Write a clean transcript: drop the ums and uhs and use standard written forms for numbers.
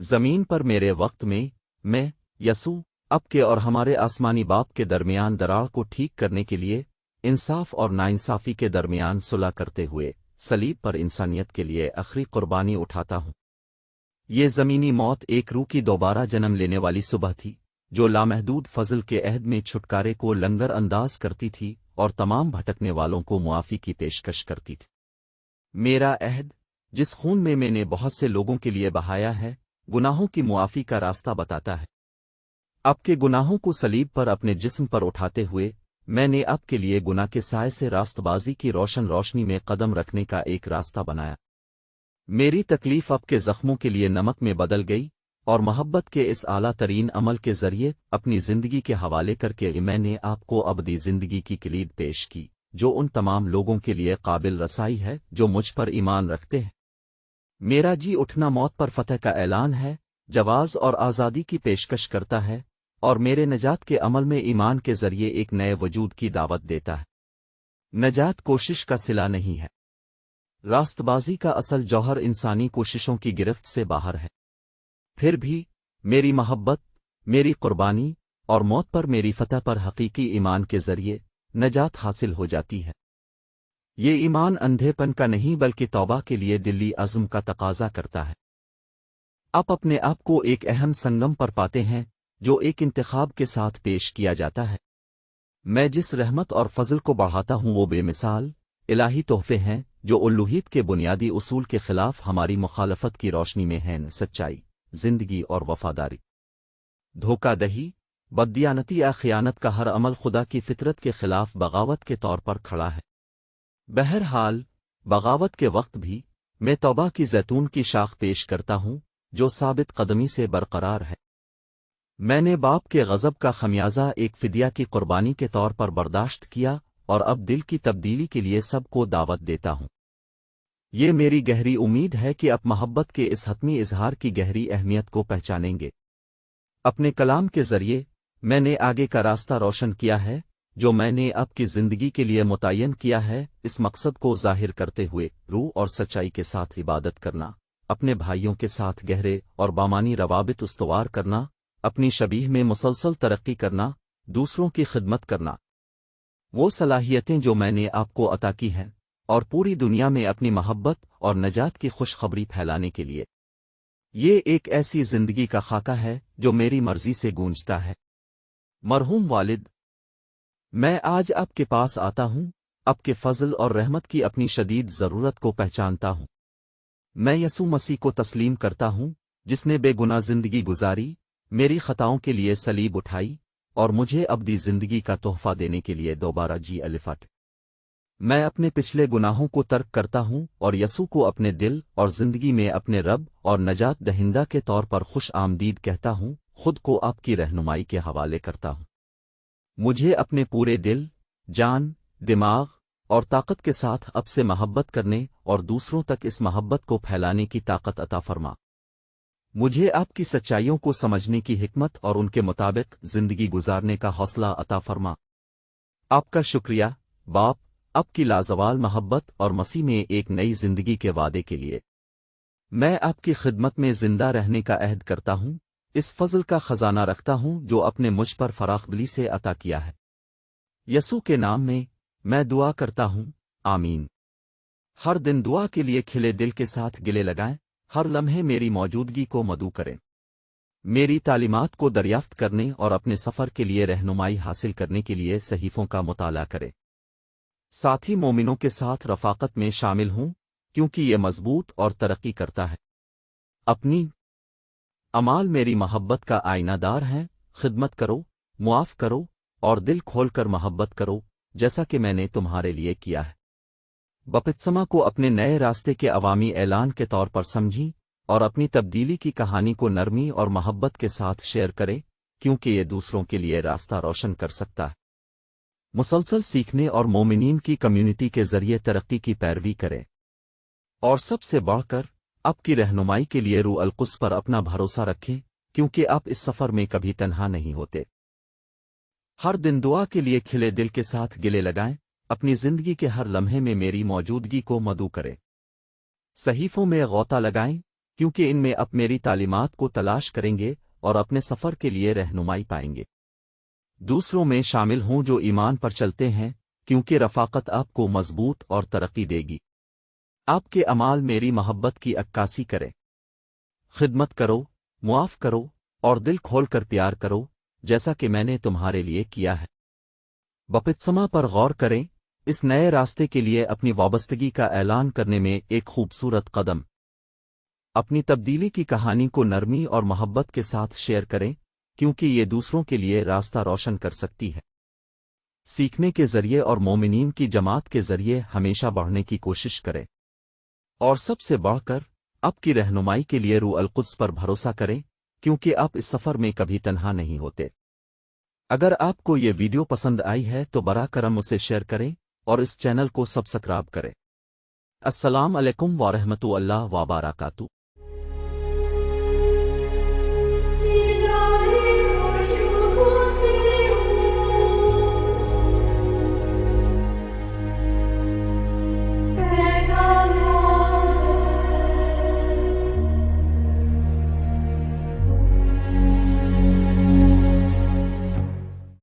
زمین پر میرے وقت میں یسوع اب کے اور ہمارے آسمانی باپ کے درمیان دراڑ کو ٹھیک کرنے کے لیے انصاف اور ناانصافی کے درمیان صلح کرتے ہوئے صلیب پر انسانیت کے لیے آخری قربانی اٹھاتا ہوں۔ یہ زمینی موت ایک روح کی دوبارہ جنم لینے والی صبح تھی جو لامحدود فضل کے عہد میں چھٹکارے کو لنگر انداز کرتی تھی اور تمام بھٹکنے والوں کو معافی کی پیشکش کرتی تھی۔ میرا عہد جس خون میں نے بہت سے لوگوں کے لیے بہایا ہے گناہوں کی معافی کا راستہ بتاتا ہے۔ اب کے گناہوں کو صلیب پر اپنے جسم پر اٹھاتے ہوئے میں نے اب کے لیے گناہ کے سائے سے راست بازی کی روشنی میں قدم رکھنے کا ایک راستہ بنایا۔ میری تکلیف اب کے زخموں کے لیے نمک میں بدل گئی اور محبت کے اس اعلیٰ ترین عمل کے ذریعے اپنی زندگی کے حوالے کر کے میں نے آپ کو ابدی زندگی کی کلید پیش کی جو ان تمام لوگوں کے لیے قابل رسائی ہے جو مجھ پر ایمان رکھتے ہیں۔ میرا جی اٹھنا موت پر فتح کا اعلان ہے، جواز اور آزادی کی پیشکش کرتا ہے اور میرے نجات کے عمل میں ایمان کے ذریعے ایک نئے وجود کی دعوت دیتا ہے۔ نجات کوشش کا صلہ نہیں ہے۔ راست بازی کا اصل جوہر انسانی کوششوں کی گرفت سے باہر ہے۔ پھر بھی میری محبت، میری قربانی اور موت پر میری فتح پر حقیقی ایمان کے ذریعے نجات حاصل ہو جاتی ہے۔ یہ ایمان اندھے پن کا نہیں بلکہ توبہ کے لیے دلی عزم کا تقاضا کرتا ہے۔ آپ اپنے آپ کو ایک اہم سنگم پر پاتے ہیں جو ایک انتخاب کے ساتھ پیش کیا جاتا ہے۔ میں جس رحمت اور فضل کو بڑھاتا ہوں وہ بے مثال الہی تحفے ہیں جو الوہیت کے بنیادی اصول کے خلاف ہماری مخالفت کی روشنی میں ہیں: سچائی، زندگی اور وفاداری۔ دھوکہ دہی، بددیانتی یا خیانت کا ہر عمل خدا کی فطرت کے خلاف بغاوت کے طور پر کھڑا ہے۔ بہرحال بغاوت کے وقت بھی میں توبہ کی زیتون کی شاخ پیش کرتا ہوں جو ثابت قدمی سے برقرار ہے۔ میں نے باپ کے غضب کا خمیازہ ایک فدیہ کی قربانی کے طور پر برداشت کیا اور اب دل کی تبدیلی کے لیے سب کو دعوت دیتا ہوں۔ یہ میری گہری امید ہے کہ آپ محبت کے اس حتمی اظہار کی گہری اہمیت کو پہچانیں گے۔ اپنے کلام کے ذریعے میں نے آگے کا راستہ روشن کیا ہے جو میں نے آپ کی زندگی کے لیے متعین کیا ہے، اس مقصد کو ظاہر کرتے ہوئے روح اور سچائی کے ساتھ عبادت کرنا، اپنے بھائیوں کے ساتھ گہرے اور بامانی روابط استوار کرنا، اپنی شبیہ میں مسلسل ترقی کرنا، دوسروں کی خدمت کرنا، وہ صلاحیتیں جو میں نے آپ کو عطا کی ہیں، اور پوری دنیا میں اپنی محبت اور نجات کی خوشخبری پھیلانے کے لیے۔ یہ ایک ایسی زندگی کا خاکہ ہے جو میری مرضی سے گونجتا ہے۔ مرحوم والد، میں آج آپ کے پاس آتا ہوں، آپ کے فضل اور رحمت کی اپنی شدید ضرورت کو پہچانتا ہوں۔ میں یسوع مسیح کو تسلیم کرتا ہوں جس نے بے گناہ زندگی گزاری، میری خطاؤں کے لیے صلیب اٹھائی اور مجھے ابدی زندگی کا تحفہ دینے کے لیے دوبارہ جی الفٹ۔ میں اپنے پچھلے گناہوں کو ترک کرتا ہوں اور یسوع کو اپنے دل اور زندگی میں اپنے رب اور نجات دہندہ کے طور پر خوش آمدید کہتا ہوں، خود کو آپ کی رہنمائی کے حوالے کرتا ہوں۔ مجھے اپنے پورے دل، جان، دماغ اور طاقت کے ساتھ اب سے محبت کرنے اور دوسروں تک اس محبت کو پھیلانے کی طاقت عطا فرما۔ مجھے آپ کی سچائیوں کو سمجھنے کی حکمت اور ان کے مطابق زندگی گزارنے کا حوصلہ عطا فرما۔ آپ کا شکریہ باپ، آپ کی لازوال محبت اور مسیح میں ایک نئی زندگی کے وعدے کے لیے۔ میں آپ کی خدمت میں زندہ رہنے کا عہد کرتا ہوں، اس فضل کا خزانہ رکھتا ہوں جو اپنے مجھ پر فراخ دلی سے عطا کیا ہے۔ یسوع کے نام میں دعا کرتا ہوں، آمین۔ ہر دن دعا کے لیے کھلے دل کے ساتھ گلے لگائیں، ہر لمحے میری موجودگی کو مدعو کریں۔ میری تعلیمات کو دریافت کرنے اور اپنے سفر کے لیے رہنمائی حاصل کرنے کے لیے صحیفوں کا مطالعہ کریں۔ ساتھی مومنوں کے ساتھ رفاقت میں شامل ہوں کیونکہ یہ مضبوط اور ترقی کرتا ہے۔ اپنی اعمال میری محبت کا آئینہ دار ہیں، خدمت کرو، معاف کرو اور دل کھول کر محبت کرو جیسا کہ میں نے تمہارے لیے کیا ہے۔ بپتسمہ کو اپنے نئے راستے کے عوامی اعلان کے طور پر سمجھیں اور اپنی تبدیلی کی کہانی کو نرمی اور محبت کے ساتھ شیئر کریں کیونکہ یہ دوسروں کے لیے راستہ روشن کر سکتا ہے۔ مسلسل سیکھنے اور مومنین کی کمیونٹی کے ذریعے ترقی کی پیروی کریں، اور سب سے بڑھ کر آپ کی رہنمائی کے لیے روح القدس پر اپنا بھروسہ رکھیں کیونکہ آپ اس سفر میں کبھی تنہا نہیں ہوتے۔ ہر دن دعا کے لیے کھلے دل کے ساتھ گلے لگائیں، اپنی زندگی کے ہر لمحے میں میری موجودگی کو مدعو کریں۔ صحیفوں میں غوطہ لگائیں کیونکہ ان میں آپ میری تعلیمات کو تلاش کریں گے اور اپنے سفر کے لیے رہنمائی پائیں گے۔ دوسروں میں شامل ہوں جو ایمان پر چلتے ہیں، کیونکہ رفاقت آپ کو مضبوط اور ترقی دے گی۔ آپ کے اعمال میری محبت کی عکاسی کریں۔ خدمت کرو، معاف کرو اور دل کھول کر پیار کرو، جیسا کہ میں نے تمہارے لیے کیا ہے۔ بپتسما پر غور کریں، اس نئے راستے کے لیے اپنی وابستگی کا اعلان کرنے میں ایک خوبصورت قدم۔ اپنی تبدیلی کی کہانی کو نرمی اور محبت کے ساتھ شیئر کریں، کیونکہ یہ دوسروں کے لیے راستہ روشن کر سکتی ہے۔ سیکھنے کے ذریعے اور مومنین کی جماعت کے ذریعے ہمیشہ بڑھنے کی کوشش کریں، اور سب سے بڑھ کر آپ کی رہنمائی کے لیے روح القدس پر بھروسہ کریں، کیونکہ آپ اس سفر میں کبھی تنہا نہیں ہوتے۔ اگر آپ کو یہ ویڈیو پسند آئی ہے تو براہ کرم اسے شیئر کریں اور اس چینل کو سبسکرائب کریں۔ السلام علیکم ورحمۃ اللہ وبرکاتہ۔